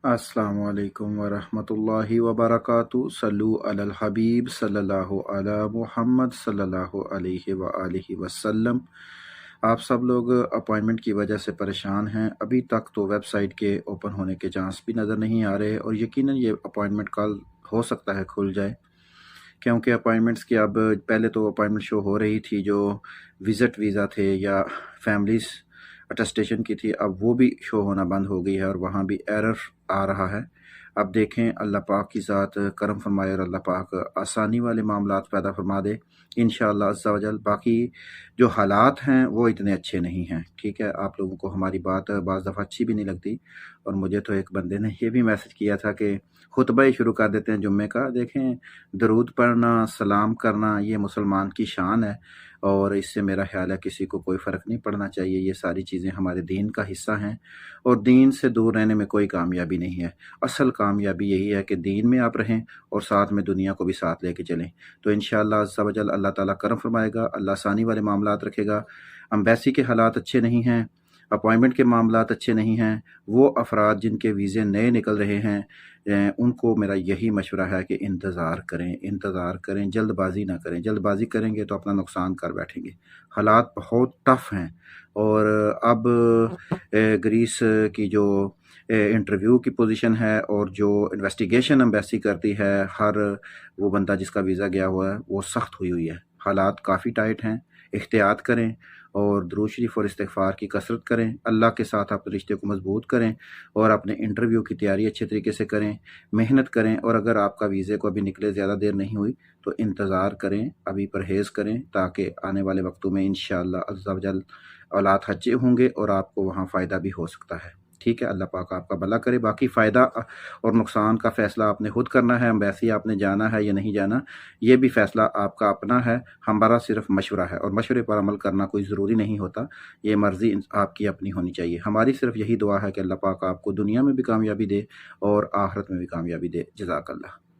السلام علیکم ورحمۃ اللہ وبرکاتہ۔ صلو علی الحبیب صلی اللہ علی محمد صلی اللہ علیہ وآلہ وسلم۔ آپ سب لوگ اپائنٹمنٹ کی وجہ سے پریشان ہیں، ابھی تک تو ویب سائٹ کے اوپن ہونے کے چانس بھی نظر نہیں آ رہے، اور یقیناً یہ اپائنٹمنٹ کل ہو سکتا ہے کھل جائے، کیونکہ اپائنٹمنٹس کی اب پہلے تو اپائنٹمنٹ شو ہو رہی تھی جو وزٹ ویزا تھے یا فیملیز اٹیسٹیشن کی تھی، اب وہ بھی شو ہونا بند ہو گئی ہے اور وہاں بھی ایرر آ رہا ہے۔ اب دیکھیں اللہ پاک کی ذات کرم فرمائے اور اللہ پاک آسانی والے معاملات پیدا فرما دے انشاءاللہ عز و جل۔ باقی جو حالات ہیں وہ اتنے اچھے نہیں ہیں، ٹھیک ہے، آپ لوگوں کو ہماری بات بعض دفعہ اچھی بھی نہیں لگتی، اور مجھے تو ایک بندے نے یہ بھی میسج کیا تھا کہ خطبہ ہی شروع کر دیتے ہیں جمعے کا۔ دیکھیں، درود پڑھنا، سلام کرنا یہ مسلمان کی شان ہے، اور اس سے میرا خیال ہے کسی کو کوئی فرق نہیں پڑنا چاہیے، یہ ساری چیزیں ہمارے دین کا حصہ ہیں، اور دین سے دور رہنے میں کوئی کامیابی نہیں ہے۔ اصل کامیابی یہی ہے کہ دین میں آپ رہیں اور ساتھ میں دنیا کو بھی ساتھ لے کے چلیں، تو انشاءاللہ عز و جل اللہ تعالیٰ کرم فرمائے گا، اللہ آسانی والے معاملات رکھے گا۔ امبیسی کے حالات اچھے نہیں ہیں، اپوائنٹمنٹ کے معاملات اچھے نہیں ہیں، وہ افراد جن کے ویزے نئے نکل رہے ہیں ان کو میرا یہی مشورہ ہے کہ انتظار کریں، جلد بازی نہ کریں، جلد بازی کریں گے تو اپنا نقصان کر بیٹھیں گے۔ حالات بہت ٹف ہیں، اور اب گریس کی جو انٹرویو کی پوزیشن ہے اور جو انویسٹیگیشن امبیسی کرتی ہے، ہر وہ بندہ جس کا ویزا گیا ہوا ہے وہ سخت ہوئی ہے، حالات کافی ٹائٹ ہیں۔ احتیاط کریں اور درود شریف اور استغفار کی کثرت کریں، اللہ کے ساتھ اپنے رشتے کو مضبوط کریں، اور اپنے انٹرویو کی تیاری اچھے طریقے سے کریں، محنت کریں، اور اگر آپ کا ویزے کو ابھی نکلے زیادہ دیر نہیں ہوئی تو انتظار کریں، ابھی پرہیز کریں، تاکہ آنے والے وقتوں میں انشاءاللہ عز و جل اولاد حجے ہوں گے اور آپ کو وہاں فائدہ بھی ہو سکتا ہے، ٹھیک ہے۔ اللہ پاک آپ کا بھلا کرے۔ باقی فائدہ اور نقصان کا فیصلہ آپ نے خود کرنا ہے، امبیسی آپ نے جانا ہے یا نہیں جانا یہ بھی فیصلہ آپ کا اپنا ہے، ہمارا صرف مشورہ ہے، اور مشورے پر عمل کرنا کوئی ضروری نہیں ہوتا، یہ مرضی آپ کی اپنی ہونی چاہیے۔ ہماری صرف یہی دعا ہے کہ اللہ پاک آپ کو دنیا میں بھی کامیابی دے اور آخرت میں بھی کامیابی دے۔ جزاک اللہ۔